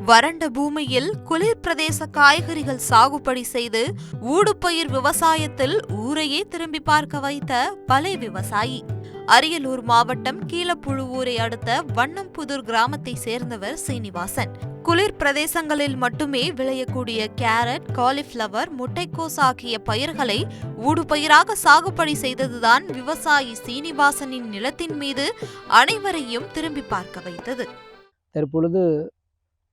வறண்ட பூமியில் குளிர் பிரதேச காய்கறிகள் சாகுபடி செய்து ஊடுபயிர் விவசாயத்தில் ஊரையே திரும்பி பார்க்க வைத்த பலே விவசாயி. அரியலூர் மாவட்டம் கீழப்புழுவூரை அடுத்த வண்ணம்புதூர் கிராமத்தை சேர்ந்தவர் சீனிவாசன். குளிர் பிரதேசங்களில் மட்டுமே விளையக்கூடிய கேரட், காலிஃபிளவர், முட்டைக்கோஸ் ஆகிய பயிர்களை ஊடுபயிராக சாகுபடி செய்ததுதான் விவசாயி சீனிவாசனின் நிலத்தின் மீது அனைவரையும் திரும்பி பார்க்க வைத்தது. தற்பொழுது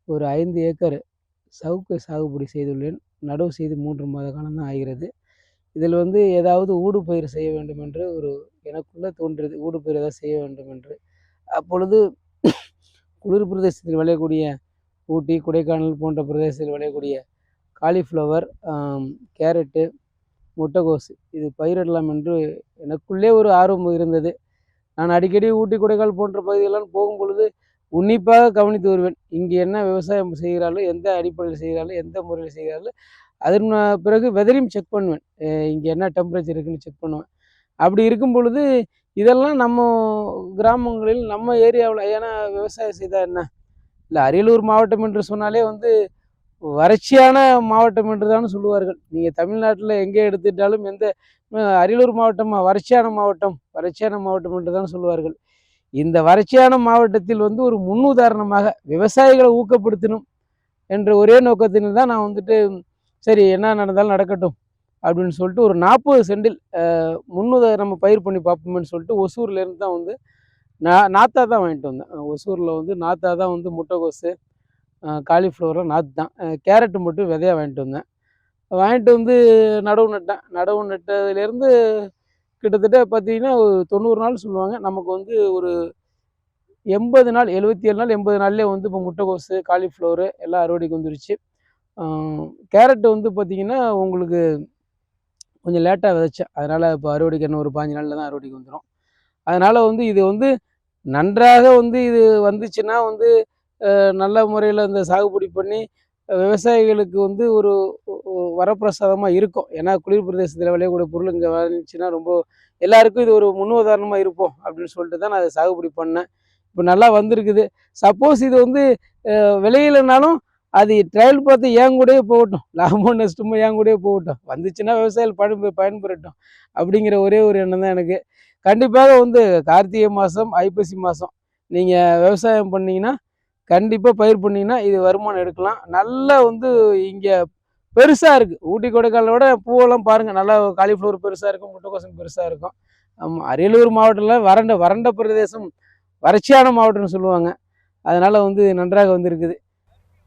ஒரு 5 ஏக்கர் சவுக்கு சாகுபடி செய்துள்ளேன். நடவு செய்து 3 மாத காலம்தான் ஆகிறது. இதில் ஏதாவது ஊடுபயிர் செய்ய வேண்டும் என்று எனக்குள்ளே தோன்றியது. ஊடுபயிர் ஏதாவது செய்ய வேண்டும் என்று. அப்பொழுது குளிர் பிரதேசத்தில் விளையக்கூடிய ஊட்டி, கொடைக்கானல் போன்ற பிரதேசத்தில் விளையக்கூடிய காலிஃப்ளவர், கேரட்டு, முட்டைக்கோஸ் இது பயிரிடலாம் என்று எனக்குள்ளே ஒரு ஆர்வம் இருந்தது. நான் அடிக்கடி ஊட்டி, கொடைக்கானல் போன்ற பகுதிகளெல்லாம் போகும்பொழுது உன்னிப்பாக கவனித்து வருவேன். இங்கே என்ன விவசாயம் செய்கிறார்களோ, எந்த அடிப்படையில் செய்கிறார்களோ, எந்த முறையில் செய்கிறார்களோ, அதன் பிறகு வெதரையும் செக் பண்ணுவேன். இங்கே என்ன டெம்பரேச்சர் இருக்குன்னு செக் பண்ணுவேன். அப்படி இருக்கும் பொழுது இதெல்லாம் நம்ம கிராமங்களில் நம்ம ஏரியாவில் ஏன்னா விவசாயம் செய்தால் என்ன இல்லை, அரியலூர் மாவட்டம் என்று சொன்னாலே வறட்சியான மாவட்டம் என்று தான் சொல்லுவார்கள். நீங்கள் தமிழ்நாட்டில் எங்கே எடுத்துட்டாலும் அரியலூர் மாவட்டம் வறட்சியான மாவட்டம் என்று தான் சொல்லுவார்கள். இந்த வறட்சியான மாவட்டத்தில் ஒரு முன்னுதாரணமாக விவசாயிகளை ஊக்கப்படுத்தணும் என்ற ஒரே நோக்கத்தில் தான் நான் சரி என்ன நடந்தாலும் நடக்கட்டும் அப்படின்னு சொல்லிட்டு ஒரு 40 சென்டில் நம்ம பயிர் பண்ணி பார்ப்போம்னு சொல்லிட்டு ஒசூர்லேருந்து தான் நாத்தா தான் வாங்கிட்டு வந்தேன். ஒசூரில் நாத்தா தான் முட்டைக்கோஸு, காலிஃப்ளவர்லாம் நாற்று தான். கேரட்டு மட்டும் விதையாக வாங்கிட்டு நடவு நட்டதுலேருந்து கிட்டத்தட்ட பார்த்தீங்கன்னா ஒரு 90 நாள் சொல்லுவாங்க. நமக்கு ஒரு 80 நாள் 77 நாள் 80 நாள்லேயே இப்போ முட்டைக்கோஸு, காலிஃப்ளவரு எல்லாம் அறுவடைக்கு வந்துருச்சு. கேரட்டு பார்த்தீங்கன்னா உங்களுக்கு கொஞ்சம் லேட்டாக விதைச்சேன். அதனால் இப்போ அறுவடைக்கு இன்னும் ஒரு 15 நாளில் தான் அறுவடைக்கு வந்துடும். அதனால் இது நன்றாக இது வந்துச்சுன்னா நல்ல முறையில் இந்த சாகுபடி பண்ணி விவசாயிகளுக்கு ஒரு வரப்பிரசாதமாக இருக்கும். ஏன்னா குளிர் பிரதேசத்தில் விளையக்கூடிய பொருள் இங்கே விளைஞ்சின்னா ரொம்ப எல்லாருக்கும் இது ஒரு முன்னுதாரணமாக இருப்போம் அப்படின்னு சொல்லிட்டு தான் நான் அதை சாகுபடி பண்ணேன். இப்போ நல்லா வந்திருக்குது. சப்போஸ் இது விளையிலனாலும் அது ட்ரையல் பார்த்து என் கூடயே போகட்டும், லாபமோ நஷ்டமோ என் கூடயே போகட்டும், வந்துச்சுன்னா விவசாயிகள் பயன்பெறட்டும் அப்படிங்கிற ஒரே ஒரு எண்ணம் தான் எனக்கு. கண்டிப்பாக கார்த்திகை மாதம், ஐப்பசி மாதம் நீங்கள் விவசாயம் பண்ணிங்கன்னா, கண்டிப்பாக பயிர் பண்ணிங்கன்னா இது வருமானம் எடுக்கலாம். நல்லா இங்கே பெருசாக இருக்குது. ஊட்டி கொடைக்கானலோட பூவெல்லாம் பாருங்கள், நல்லா காலிஃப்ளவர் பெருசாக இருக்கும், முட்டைக்கோசம் பெருசாக இருக்கும். அரியலூர் மாவட்டத்தில் வறண்ட பிரதேசம், வறட்சியான மாவட்டம்னு சொல்லுவாங்க. அதனால் நன்றாக இருக்குது.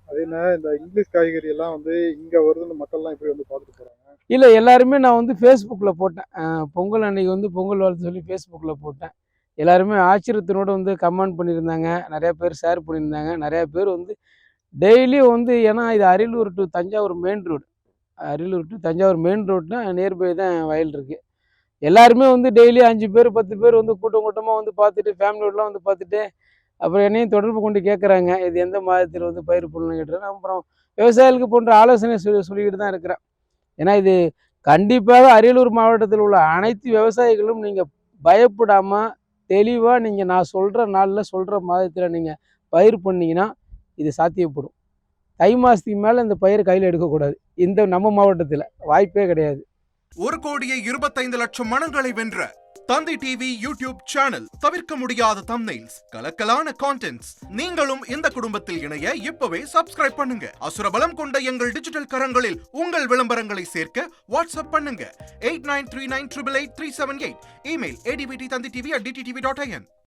அது என்ன இந்த இங்கிலீஷ் காய்கறி எல்லாம் இங்கே வருதுன்னு மக்கள்லாம் இப்படி பார்த்துட்டு போகிறாங்க. இல்லை, எல்லாருமே நான் ஃபேஸ்புக்கில் போட்டேன். பொங்கல் அன்னைக்கு பொங்கல் வாழ்த்து சொல்லி ஃபேஸ்புக்கில் போட்டேன். எல்லாருமே ஆச்சரியத்தினோடு கமெண்ட் பண்ணியிருந்தாங்க. நிறையா பேர் ஷேர் பண்ணியிருந்தாங்க. நிறையா பேர் டெய்லியும் ஏன்னா இது Ariyalur to Thanjavur main road. Ariyalur to Thanjavur main ரோட்னா நியர்பை தான் வயல் இருக்குது. எல்லாருமே டெய்லி 5 பேர் 10 பேர் கூட்டமாக பார்த்துட்டு ஃபேமிலியோடலாம் பார்த்துட்டு அப்புறம் என்னையும் தொடர்பு கொண்டு கேட்குறாங்க, இது எந்த மாதத்தில் பயிர் பண்ணணும்னு கேட்டுறேன். அப்புறம் விவசாயிகளுக்கு போன்ற ஆலோசனை சொல்லிக்கிட்டு தான் இருக்கிறேன். ஏன்னா இது கண்டிப்பாக அரியலூர் மாவட்டத்தில் உள்ள அனைத்து விவசாயிகளும் நீங்கள் பயப்படாமல் தெளிவாக நீங்கள் நான் சொல்கிற நாளில் சொல்கிற மாதத்தில் நீங்கள் பயிர் பண்ணிங்கன்னா இது சாத்தியப்படும். தை மாதத்துக்கு மேலே இந்த பயிர் கையில் எடுக்கக்கூடாது. நம்ம மாவட்டத்தில் வாய்ப்பே கிடையாது. 1,25,00,000 மனங்களை வென்ற தந்தி டிவி யூடியூப் சேனல். தவிர்க்க முடியாத தம்ப்நெயில்ஸ், கலக்கலான கான்டென்ட்ஸ். நீங்களும் இந்த குடும்பத்தில் இணைய இப்பவே சப்ஸ்கிரைப் பண்ணுங்க. அசுரபலம் கொண்ட எங்கள் டிஜிட்டல் கரங்களில் உங்கள் விளம்பரங்களை சேர்க்க வாட்ஸ்அப் பண்ணுங்க. 8939888378. Email advtthanditv@dttv.in.